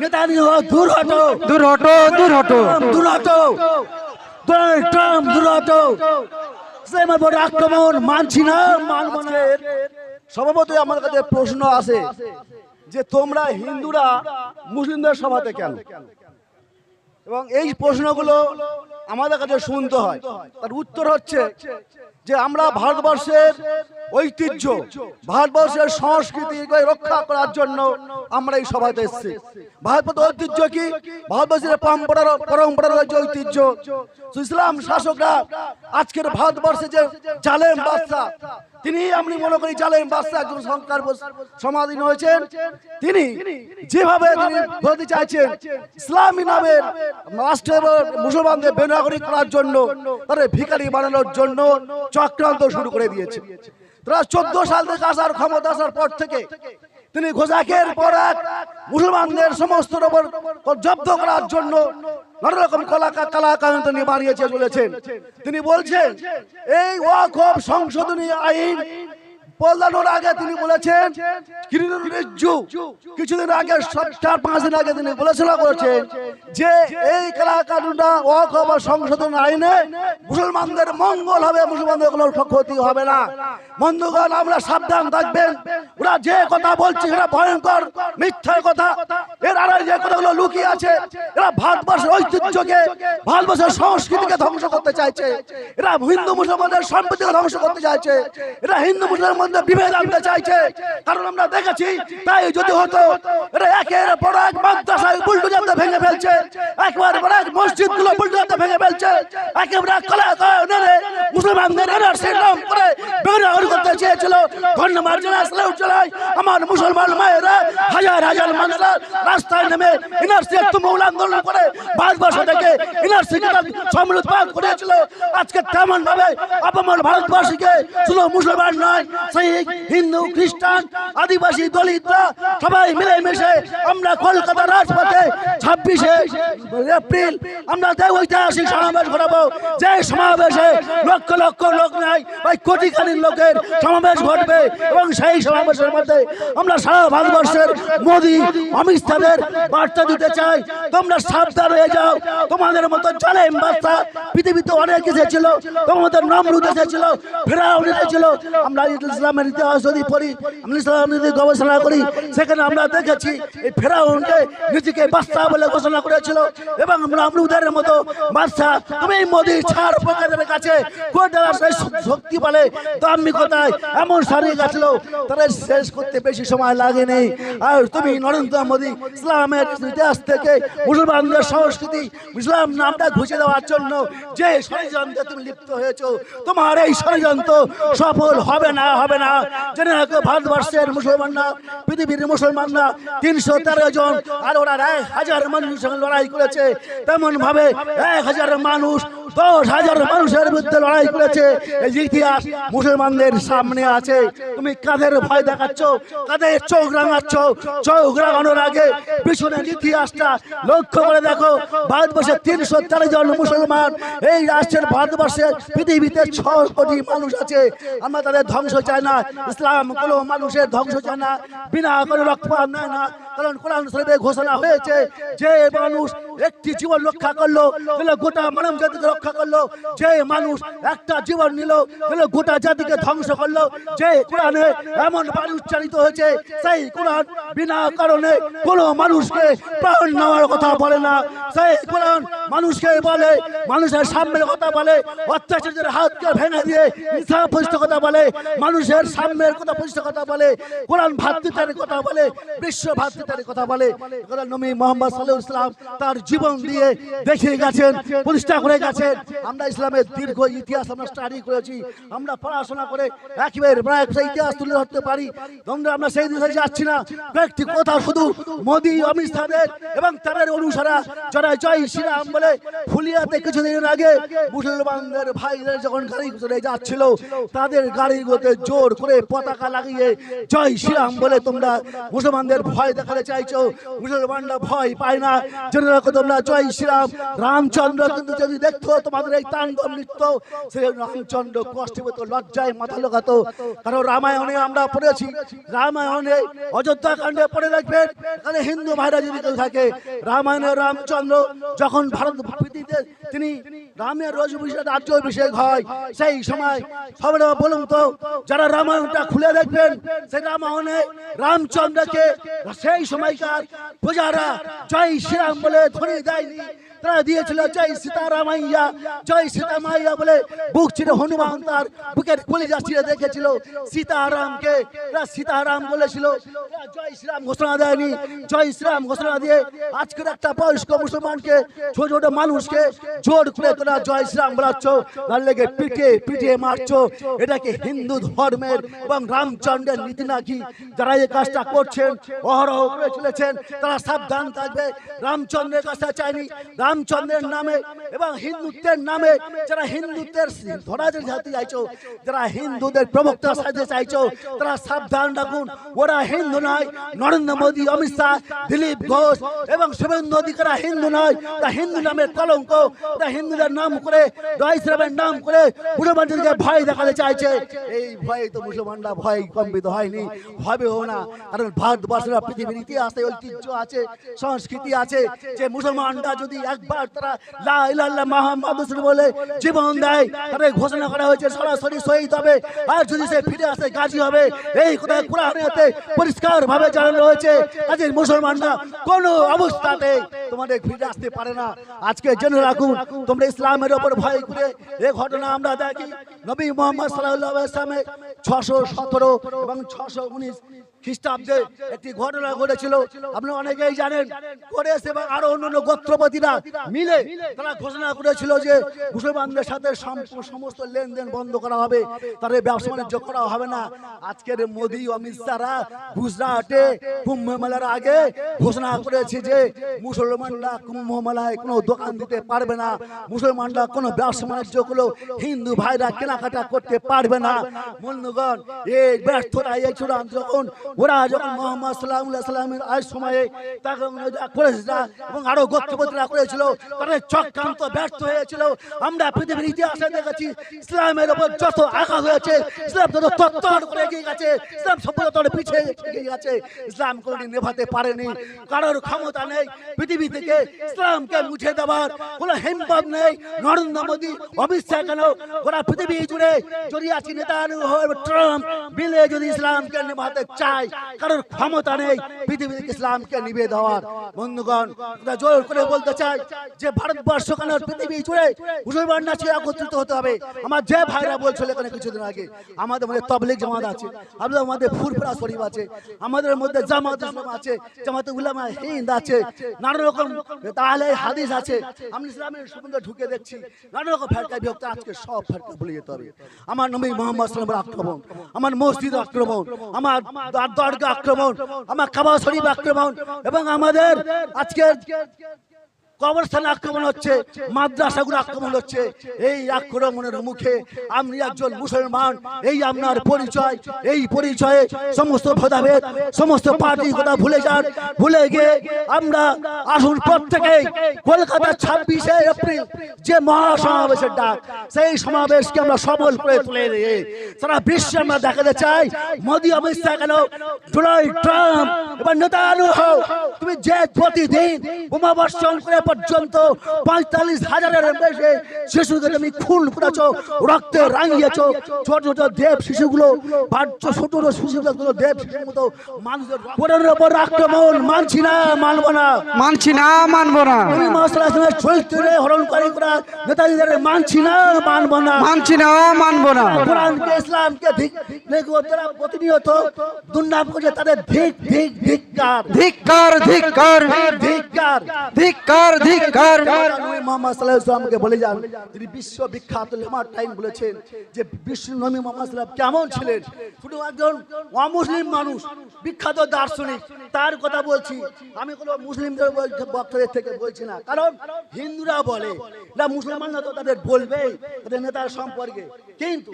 Netanyahu দূর হটো, দূর হটো, দূর হটো। দূর হটো, ডোনাল্ড ট্রাম্প দূর হটো। ইসলামের উপর আক্রমণ মানছি না, মানব না। স্বভাবতই আমার কাছে প্রশ্ন আছে যে তোমরা হিন্দুরা মুসলিমদের সভাতে কেন, এবং এই প্রশ্নগুলো আমাদের কাছে শুনতে হয়। তার উত্তর হচ্ছে যে আমরা ভারতবর্ষের ঐতিহ্য, ভারতবর্ষের সংস্কৃতিকে রক্ষা করার জন্য আমরা এই সভাতে এসেছি। ভারতবর্ষের ঐতিহ্য কি? ভারতবর্ষের পরম্পরার যে ঐতিহ্য, ইসলাম শাসকরা আজকের ভারতবর্ষে যে জালেম বাদশা, তিনি আমি মনে করি জালেম বাদশা একজন সংস্কার সমাধীন হয়েছেন। তিনি যেভাবে তিনি বলতে চাইছেন ইসলামী নামের রাষ্ট্রের মুসলমানদের বেনাগরিক করার জন্য, তাদের ভিখারি বানানোর জন্য চক্রান্ত শুরু করে দিয়েছে। তারা 14 সাল থেকে আসার ক্ষমতা আসার পর থেকে তিনি ঘোষাকের পর এক মুসলমানদের সমস্ত উপর জব্দ করার জন্য নানা রকম কালাকানুন তিনি বানিয়েছে চলেছেন। তিনি বলছেন এই ওয়াকফ সংশোধনী আইন বদলানোর আগে তিনি বলেছেন কিছুদিন আগে 4-5 দিন আগে তিনি বলেছিলেন করেছেন যে এই কালাকানুনটা ওয়াকফ সংশোধন আইনে মুসলমানদের মঙ্গল হবে, মুসলমানদের কোনো ক্ষতি হবে না। বন্ধুগণ, আমরা সাবধান থাকবেন। ওরা যে কথা বলছে সেটা ভয়ঙ্কর মিথ্যা কথা। এর আড়াই যে কথাগুলো লুকিয়ে আছে, এরা ভারতবর্ষের ঐতিহ্যকে, ভারতবর্ষের সংস্কৃতিকে ধ্বংস করতে চাইছে। এরা হিন্দু মুসলমানদের সম্প্রীতিকে ধ্বংস করতে চাইছে। এরা হিন্দু মুসলমান বিভেদ আনতে চাইছে। কারণ আমরা দেখেছি, তাই যদি হতো এরা একের পর এক মাদ্রাসা বুলডোজারতে ভেঙে ফেলছে, একবার পর এক মসজিদগুলো বুলডোজারতে ভেঙে ফেলছে, একেবারে কলাকানুনে মুসলমানদের এনআরসি নাম করে বেনাগরি করতে চেয়েছিল। ধন্যবাদ জানাই, স্যালুট জানাই আমার মুসলমান মায়েরা, হাজার হাজার মানুষরা রাস্তায় নেমে এনআরসি তুমুল আন্দোলন করে ভারতবর্ষ থেকে এনআরসি সমৃদ্ধ করেছিল। আজকে তেমন ভাবে আপামর ভারতবাসীকে শুধু মুসলমান নয়, শিখ, হিন্দু, খ্রিস্টান, আদিবাসী, দলিতরা সবাই মিলেমিশে আমরা কলকাতার রাজপথে 26শে এপ্রিল আমরা ঐতিহাসিক সমাবেশ ঘটাবো। যে সমাবেশে লক্ষ লক্ষ লোক নাই, কোটি কোটি লোকের সমাবেশ ঘটবে, এবং সেই সমাবেশের মধ্যে আমরা সারা ভারতবর্ষের মোদী, অমিত শাহের বার্তা দিতে চাই, তোমরা সাবধান হয়ে যাও। তোমাদের মতো জালেম বাদশা পৃথিবীতে অনেক এসেছিল, তোমাদের নমরুদ এসেছিল, ফেরাউন এসেছিল। আমরা ইসলামের ইতিহাস যদি পড়ি, আমরা ইসলাম যদি গবেষণা করি, সেখানে আমরা দেখেছি এই ফেরাউনকে নিজেকে বাদশা বলে ঘোষণা করেছিল, এবং নমরুদের মতো বাদশা তুমি মোদী ছাড় পকেটের কাছে কোটার শক্তি বলে দাম্ভিকতায় এমন সারিয়ে গেছিল, তারা শেষ করতে বেশি সময় লাগেনি। আর তুমি নরেন্দ্র মোদী ইসলামের ইতিহাস থেকে মুসলমানদের সংস্কৃতি, ইসলাম নামটা ঘুষে দেওয়ার জন্য যে ষড়যন্ত্রে তুমি লিপ্ত হয়েছো, তোমার এই ষড়যন্ত্র সফল হবে না, হবে না। জেনে রাখো, ভারতবর্ষের মুসলমানরা, পৃথিবীর মুসলমানরা 313 জন, আর ওরা 1000 মানুষের সঙ্গে লড়াই করেছে। তেমন ভাবে 1000 মানুষ 10,000 মানুষের বিরুদ্ধে লড়াই করেছে। এই ইতিহাস মুসলমানদের সামনে আছে। তুমি কাদের ভয় দেখাচ্ছ, কাদের চোখ রাঙাচ্ছ? চোখ রাঙানোর আগে পিছনের ইতিহাসটা লক্ষ্য করে দেখো। ভারতবর্ষে 313 জন মুসলমান, এই রাষ্ট্রের ভারতবর্ষে পৃথিবীতে 6 কোটি মানুষ আছে। আমরা তাদের ধ্বংস চাই না, ইসলাম কোনো মানুষের ধ্বংস চায় না, বিনা কোনো রক্তপাত নেয় না। কারণ কোরআন শরীফে ঘোষণা হয়েছে যে মানুষ একটি জীবন রক্ষা করলো, গোটা মানব জাতিকে রক্ষা করলো। যে মানুষ একটা জীবন নিল, গোটা জাতিকে ধ্বংস করলো। যে কোরআনে এমন বাণী উচ্চারিত হয়েছে, সেই কোরআন বিনা কারণে কোনো মানুষকে প্রাণ নেওয়ার কথা বলে না। সেই কোরআন মানুষকে বলে, মানুষের সাম্যের কথা বলে, অত্যাচারের হাতকে ভেঙে দিয়ে ইনসাফ প্রতিষ্ঠা কথা বলে, মানুষের সাম্যের কথা প্রতিষ্ঠা কথা বলে, কোরআন ভ্রাতৃত্বের কথা বলে, বিশ্ব ভ্রাতৃত্বের কথা বলে। নবী মুহাম্মদ সাল্লাল্লাহু আলাইহি ওয়াসাল্লাম তার জীবন দিয়ে দেখিয়ে গেছেন, প্রতিষ্ঠা করে গেছেন। আমরা ইসলামের দীর্ঘ ইতিহাস আমরা স্টাডি করেছি, আমরা পড়াশোনা করে একেবারে প্রায় ইতিহাস তুলে ধরতে পারি। আমরা সেই দিকে যাচ্ছি না। ব্যক্তি কথা শুধু মোদী, অমিত শাহের এবং তাদের অনুসারা যারা জয় শ্রীরাম বলে ফুলিয়াতে কিছুদিন আগে মুসলমানদের ভাইদের যখন গাড়ি চলে যাচ্ছিল, তাদের গাড়িগুলোতে জোর করে পতাকা লাগিয়ে জয় শ্রীরাম বলে তোমরা মুসলমানদের ভয় দেখালে ফেলে চাইছো, মুসলমানরা ভয় পায় না। জেনে রাখো তোমরা, জয় শ্রীরাম। রামচন্দ্র কিন্তু যদি দেখতো তোমাদের এই তাণ্ডব নৃত্য, সেই রামচন্দ্র কষ্টে পেত, লজ্জায় মাথা লোকাতো। কারণ রামায়ণে আমরা পড়েছি, রামায়ণে অযোধ্যা কাণ্ডে পড়ে রাখবেন। এখানে হিন্দু ভাইরা যদি কেউ থাকে, রামায়ণে রামচন্দ্র যখন ভারত পৃথিবীতে তিনি রামের রাজ্যাভিষেক হয়, সেই সময় সবাই বলুন তো, যারা রামায়ণটা খুলে দেখবেন, সেই রামায়ণে রামচন্দ্রকে সেই সময়কার প্রজারা জয় শ্রীরাম বলে ধ্বনি দেয়নি, তারা দিয়েছিল জয় সীতারামাইয়া, জয় সীতামাইয়া বলে। বুক চিরে হনুমান তার বুকের কলিজা চিরে দেখেছিল সীতারামকে, সীতারাম বলেছিল, জয় শ্রীরাম ঘোষণা দেয়নি। জয় শ্রীরাম ঘোষণা দিয়ে আজকের একটা বয়স্ক মুসলমানকে, ছোট ছোট মানুষকে জোর করে তোরা জয় শ্রীরাম বলাচ্ছ, তার লেগে পিটিয়ে পিটিয়ে মারছো। এটাকে হিন্দু ধর্মের এবং রামচন্দ্রের নীতি নাকি? যারা এই কাজটা করছেন, অহরহ করে চলেছেন, তারা সাবধান থাকবে। রামচন্দ্রের কাজটা চাইনি, রামচন্দ্রের নামে এবং হিন্দুত্বের নামে যারা হিন্দুত্বের ধরা যেতে চাইছো, যারা হিন্দুদের প্রবক্তা সাজতে চাইছো, তারা সাবধান রাখুন। ওরা হিন্দু নয়। নরেন্দ্র মোদী, অমিত শাহ, দিলীপ ঘোষ এবং শুভেন্দু অধিকারী হিন্দু নয়। তা হিন্দু নামের কলঙ্ক, তা হিন্দুদের নাম করে, জয় শ্রীরামের নাম করে মুসলমানদেরকে ভয় দেখাতে চাইছে। এই ভয়ে তো মুসলমানরা ভয় কম্পিত হয়নি, হবেও না। কারণ ভারতবর্ষের পৃথিবীর ইতিহাসে ঐতিহ্য আছে, সংস্কৃতি আছে, যে মুসলমানরা যদি একবার তারা লা ইলাহা ইল্লাল্লাহ মুহাম্মাদুর রাসূলুল্লাহ বলে জীবন দেয়, তাদের ঘোষণা করা হয়েছে সরাসরি শহীদ হবে। আর যদি সে ফিরে আসে গাজী হবে, এই কথা কোরআনেতে পরিষ্কার ভাবে জানানো হয়েছে। আজ মুসলমানরা কোনো অবস্থাতে তোমাদের ফিরে আসতে পারে না। আজকে জেনে রাখুন, তোমরা ইসলামের উপর ভয় করে এই ঘটনা আমরা দেখি। নবী মুহাম্মদ সাল্লাল্লাহু আলাইহি ওয়াসাল্লামের 617 এবং 619 খ্রিস্টাব্দে একটি ঘটনা ঘটেছিল, আপনারা অনেকেই জানেন। কোরেশ এবং আরো অন্যান্য গোত্রপতিরা মিলে তারা ঘোষণা করেছিল যে মুসলমানদের সাথে সমস্ত লেনদেন বন্ধ করা হবে, তাদের ব্যবসা বাণিজ্য করা হবে না। আজকের মোদী, অমিত শাহরা গুজরাটে কুম্ভ মেলার আগে ঘোষণা করেছে যে মুসলমানরা কুম্ভ মেলায় কোনো দোকান দিতে পারবে না, মুসলমানরা কোনো ব্যবসা বাণিজ্য গুলো হিন্দু ভাইরা কেনাকাটা করতে পারবে না। বন্ধুগণ, এই ব্যর্থতা, এই চূড়ান্ত যখন ওরা যখন মুহাম্মদ সাল্লাল্লাহু আলাইহি ওয়াসাল্লামের আজ সময়ে তাকে করেছিল এবং আরো গোত্রপতিরা করেছিল, তাদের চক্রান্ত ব্যর্থ হয়েছিল। আমরা পৃথিবীর ইতিহাসে দেখেছি, ইসলামের উপর যত আঘাত হয়েছে, ইসলাম তত তত্তর করে এগিয়ে গেছে, ইসলাম সভ্যতার পিছিয়ে এগিয়ে গেছে। ইসলাম কোনোদিন নেভাতে পারেনি, কারোর ক্ষমতা নেই পৃথিবী থেকে ইসলামকে মুছে দেওয়ার, কোনো হিম্মত নেই। নরেন্দ্র মোদী, অমিত শাহ কেন, গোটা পৃথিবী জুড়ে যদি আছে নেতানিয়াহু, ট্রাম্প মিলে যদি ইসলামকে নেভাতে চায়, কারোর ক্ষমতা নেই পৃথিবী থেকে ইসলামকে নিভে দেওয়ার। বন্ধুগণ, জোর করে বলতে চাই যে ভারতবর্ষ কেন, পৃথিবী জুড়ে মুসলমানরা একত্রিত হতে হবে। আমার যে ভাইরা বলছিল এখানে কিছুদিন আগে, আমাদের মধ্যে তাবলীগ জামাত আছে, আমাদের মধ্যে ফুরফুরা শরীফ আছে, আমাদের মধ্যে জামাত ইসলাম আছে, জামাতে উলামা হিন্দ আছে, নানা রকম তাহলে হাদিস আছে। আমি ইসলামের সম্বন্ধে ঢুকে দেখছি নানা রকম ফেরকা বিভক্ত। আজকে সব ফেরকা ভুলে যেতে হবে। আমার নবী মুহাম্মদ সাল্লাল্লাহু আলাইহি ওয়াসাল্লামের আক্রমণ, আমার মসজিদ আক্রমণ, আমার দরগা আক্রমণ, আমার কাবা শরীফ আক্রমণ এবং আমাদের আজকে কবরস্থান আক্রমণ হচ্ছে, মাদ্রাসাগুলো আক্রমণ হচ্ছে। এই আক্রমণের মুখে আমি একজন মুসলমান, এই আপনার পরিচয়, এই পরিচয়ে সমস্ত ভেদাভেদ, সমস্ত পার্টি কথা ভুলে যান। ভুলে গিয়ে আমরা আসুন প্রত্যেকেই কলকাতা 26শে এপ্রিল যে মহাসমাবেশের ডাক, সেই সমাবেশকে আমরা সফল করে তুলে দিয়ে সারা বিশ্বে আমরা দেখাতে চাই, মোদী, অমিত শাহ কেন, ডোনাল্ড ট্রাম্প এবং নেতানিয়াহু, তুমি যে প্রতিদিন বোমা বর্ষণ করে পর্যন্ত 45,000-এর বেশি শিশুকে তুমি খুন করেছো, রক্তে রাঙিয়েছো। ছোট ছোট দেব শিশুগুলো, ছোট ছোট শিশুগুলো দেব শিশুর মতো মানুষের উপর আক্রমণ মানছি না, মানবো না, মানছি না, মানবো না। তুমি মুসলমানের চরিত্রে হরণকারী করা নেতাজিদের মানছি না, মানবো না, মানছি না, মানবো না। কোরআনকে, ইসলামকে প্রতিনিয়ত দুর্নাম করছে, তাদের ধিক ধিক ধিক্কার, ধিক্কার, ধিক্কার, ধিক্কার, ধিক্কার, ধিক্কার। নবী মুহাম্মদ সাল্লাল্লাহু আলাইহি ওয়াসাল্লামকে বলে যান, তিনি বিশ্ববিখ্যাত লেমার টাইম বলেছেন যে বিশ্ব নবী মুহাম্মদ সাল্লাল্লাহু আলাইহি ওয়াসাল্লাম কেমন ছিলেন। শুধু একজন অমুসলিম মানুষ, বিখ্যাত দার্শনিক, তার কথা বলছি আমি, কোনো মুসলিমদের বক্তাদের থেকে বলছি না। কারণ হিন্দুরা বলে না, মুসলমানরা তো তাদের বলবেই তাদের নেতার সম্পর্কে, কিন্তু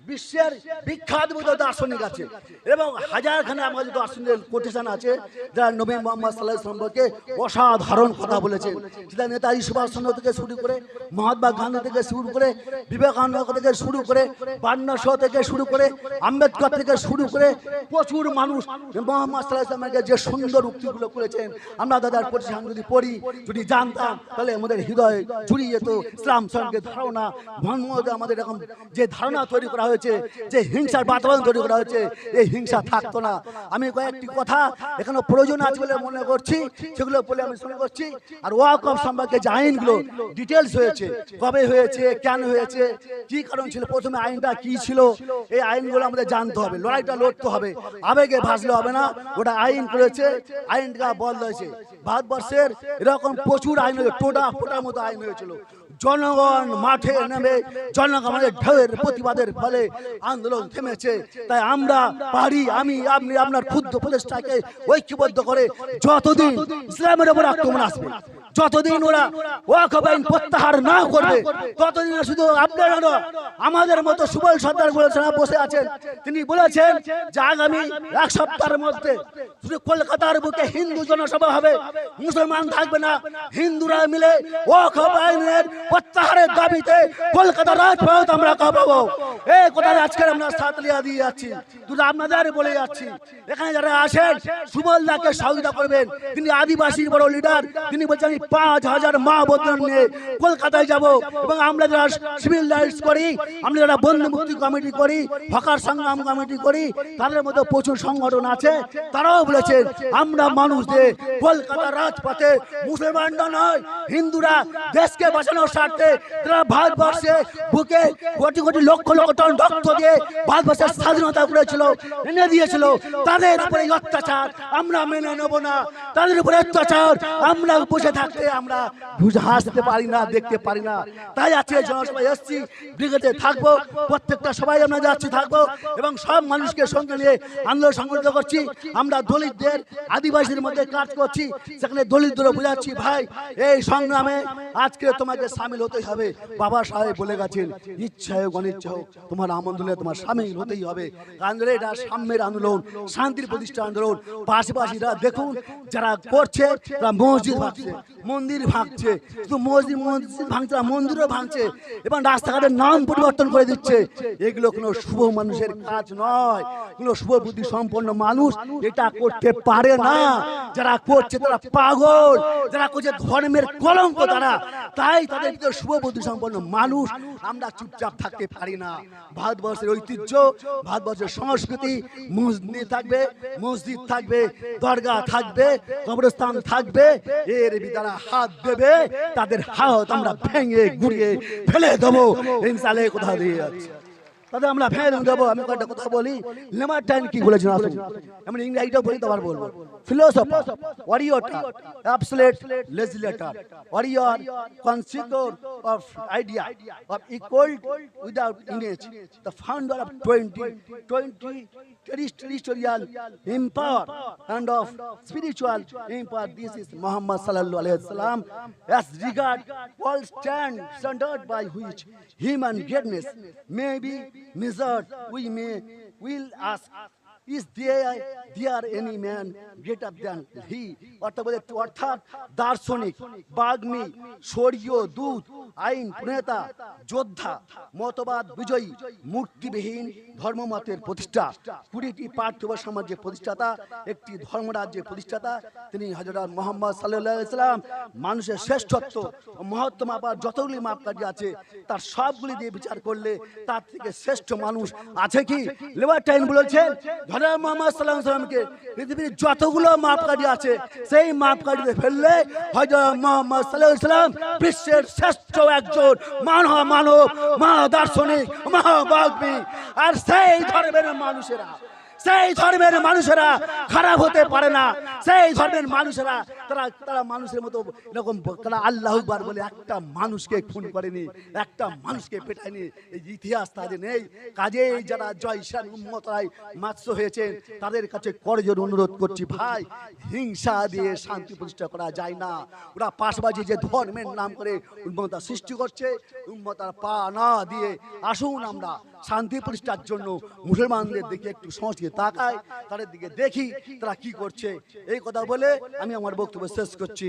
বিশ্বের বিখ্যাত দার্শনিক আছে এবং হাজারখানে আমাদের দার্শনিক কোটেশন আছে যারা নবী মুহাম্মদ সাল্লাল্লাহু আলাইহি সম্পর্কে অসাধারণ কথা বলেছেন। সেটা নেতাজি সুভাষচন্দ্র থেকে শুরু করে মহাত্মা গান্ধী থেকে শুরু করে বিবেকানন্দ থেকে শুরু করে বান্না শাহ থেকে শুরু করে আম্বেদকর থেকে শুরু করে প্রচুর মানুষ মুহাম্মদ সাল্লাল্লাহু আলাইহি ওয়াসাল্লামকে যে সুন্দর উক্তিগুলো করেছেন আমরা দাদার কোটেশন যদি পড়ি যদি জানতাম তাহলে আমাদের হৃদয় জুড়িয়ে যেত। ইসলাম সঙ্গে ধারণা মোহাম্মদ আমাদের এরকম যে ধারণা তৈরি করা হয়েছে, যে হিংসার বাতাবরণ তৈরি করা হয়েছে, এই হিংসা থাকতো না। আমি কয়েকটি কথা এখানে প্রয়োজন আছে বলে মনে করছি, সেগুলো বলে আমি শুরু করছি। আর ওয়াকফ সম্পর্কে যে আইনগুলো ডিটেলস হয়েছে, কবে হয়েছে, কেন হয়েছে, কি কারণ ছিল, প্রথমে আইনটা কি ছিল, এই আইনগুলো আমাদের জানতে হবে, লড়াইটা লড়তে হবে, আবেগে ভাসলে হবে না। ওটা আইন করেছে, আইনটা বদলেছে। ভারতবর্ষের এরকম প্রচুর আইন হয়েছে, ফোটার মতো আইন হয়েছিল। জনগণ মাঠে নেমে জনগণের ঢেউয়ের প্রতিবাদের ফলে আন্দোলন থেমেছে। তাই আমরা পারি, আমি আপনি আপনার ক্ষুদ্র প্রচেষ্টাকে ঐক্যবদ্ধ করে যতদিন ইসলামের উপর আক্রমণ আসবে, যতদিন ওরা ওয়াকফ আইন প্রত্যাহার না করবে, ততদিন শুধু আপনারা নয়, আমাদের মতো সুবল সর্দার বলেছেন, বসে আছেন, তিনি বলেছেন যে আগামী এক সপ্তাহের মধ্যে শুধু কলকাতার বুকে হিন্দু জনসভা হবে, মুসলমান থাকবে না, হিন্দুরা মিলে ওয়াকফ আইনের প্রত্যাহারের দাবিতে কলকাতার রাজপথ আমরা কাঁপাবো। এই কথা আজকে আমরা সাতলিয়া দিয়ে যাচ্ছি, দুটো আপনাদের বলে যাচ্ছি। এখানে যারা আসেন সুবলদাকে সহযোগিতা করবেন, তিনি আদিবাসীর বড় লিডার, তিনি বলছেন 5,000 মা বোন নিয়ে কলকাতায় যাব এবং আমরা যারা সিভিল রাইটস করি, আমরা যারা বন্ধু মুক্তি কমিটি করি, হকার সংগ্রাম কমিটি করি, তাদের মধ্যে প্রচুর সংগঠন আছে, তারাও বলেছেন আমরা মানুষদের কলকাতার রাজপথে মুসলমানরা নয় হিন্দুরা দেশকে বাঁচানোর স্বার্থে তারা ভারতবর্ষে বুকে কোটি কোটি লক্ষ লক্ষ টন রক্ত দিয়ে ভারতবর্ষের স্বাধীনতা করেছিল, এনে দিয়েছিল, তাদের উপরে অত্যাচার আমরা মেনে নেব না। তাদের উপরে অত্যাচার আমরা বসে থাকতে আমরা হাসতে পারি না, দেখতে পারি না। তাই আজকে জনসভায় এসেছি, ব্রিগেডে থাকবো, প্রত্যেকটা সবাই আমরা যাচ্ছি থাকবো এবং সব মানুষকে সঙ্গে নিয়ে আন্দোলন সংগঠিত করছি। আমরা দলিতদের আদিবাসীদের মধ্যে কাজ করছি, সেখানে দলিতদের বোঝাচ্ছি ভাই এই সংগ্রামে আজকে তোমাকে সামিল হতেই হবে। বাবা সাহেব বলে গেছেন ইচ্ছা হোক অনিচ্ছা হোক তোমার আন্দোলনে তোমার সামিল হতেই হবে। কারণ এটা সাম্যের আন্দোলন, শান্তির প্রতিষ্ঠা আন্দোলন। পাশাপাশিরা দেখুন যারা করছে তারা মসজিদ ভাঙছে, মন্দির ভাঙছে, শুধু মসজিদ ভাঙছে না, মন্দিরও ভাঙছে এবং রাস্তাঘাটের নাম পরিবর্তন করে দিচ্ছে। এগুলো কোনো শুভ মানুষের কাজ নয়, কোনো শুভ বুদ্ধি সম্পন্ন মানুষ এটা করতে পারে না। যারা করছে তারা পাগল, যারা করছে ধর্মের কলঙ্ক তারা। তাই তাদের ভিতরে শুভ বুদ্ধি সম্পন্ন মানুষ আমরা চুপচাপ থাকতে পারি না। ভারতবর্ষের ঐতিহ্য, ভারতবর্ষের সংস্কৃতি, মসজিদ থাকবে, মসজিদ থাকবে, দরগা থাকবে, কবরস্থান থাকবে, এর ভিতরে হাত দেবে তাদের হাত আমরা ভেঙে গুড়িয়ে ফেলে দেবো ইনশাআল্লাহ। কোথা দিয়ে যাচ্ছে তাদের আমরা ফেলে দেবো। আমি কয়েকটা কথা বলি। লেমার্টাইন কি বলেছেন আসুন, আমি ইংরেজিটাও বলি তো আবার বলবো। Philosopher, warrior, absolute legislator, warrior, consider of idea of equal without image, the founder of 20 territorial empire and of spiritual empire. This is Muhammad sallallahu alaihi wasallam. As regard all standard by which human greatness may be measured, we will ask, is there any man greater than he? অর্থাৎ দার্শনিক, বাগ্মী, শরীয় দূত, আইন প্রণেতা, যোদ্ধা, মতবাদ বিজয়ী, মূর্তিবিহীন ধর্মমতের প্রতিষ্ঠা, 20টি পার্থিব সমাজের প্রতিষ্ঠাতা, একটি ধর্মরাজ্যের প্রতিষ্ঠাতা, তিনি হযরত মুহাম্মদ সাল্লাল্লাহু আলাইহি সাল্লাম। মানুষের শ্রেষ্ঠত্ব ও মহত্ব মাপার যতগুলি মাপকাঠি আছে তার সবগুলি দিয়ে বিচার করলে তার থেকে শ্রেষ্ঠ মানুষ আছে কি? লেবার্টাইন বলেছেন হযরত মুহাম্মদ সাল্লাল্লাহু আলাইহি সাল্লামকে পৃথিবীর যতগুলো মাপকাঠি আছে সেই মাপকাঠিতে ফেললে হযরত মুহাম্মদ সাল্লাল্লাহু আলাইহি সাল্লাম বিশ্বের শ্রেষ্ঠ একজন মানব, মহাদার্শনিক, মহাবাগ্মী। আর সেই ধর্মের মানুষেরা খারাপ হতে পারে না, সেই ধর্মের মানুষেরা তারা তারা মানুষের মতো এরকম তারা আল্লাহ আকবার বলে একটা মানুষকে খুন করেনি, একটা মানুষকে পেটায়নি। এই ইতিহাস তাদের নেই। কাজেই যারা জয়সান উম্মতরাই মাৎস্য হয়েছেন তাদের কাছে করজোড়ে অনুরোধ করছি, ভাই হিংসা দিয়ে শান্তি প্রতিষ্ঠা করা যায় না। ওরা পাশাপাশি যে ধর্মের নাম করে উন্মতা সৃষ্টি করছে, উন্মতার পা না দিয়ে আসুন আমরা শান্তি প্রতিষ্ঠার জন্য মুসলমানদের দিকে একটু সংস্কৃতি তাকাই, তাদের দিকে দেখি তারা কি করছে। এই কথা বলে আমি আমার বক্তব্য শেষ করছি।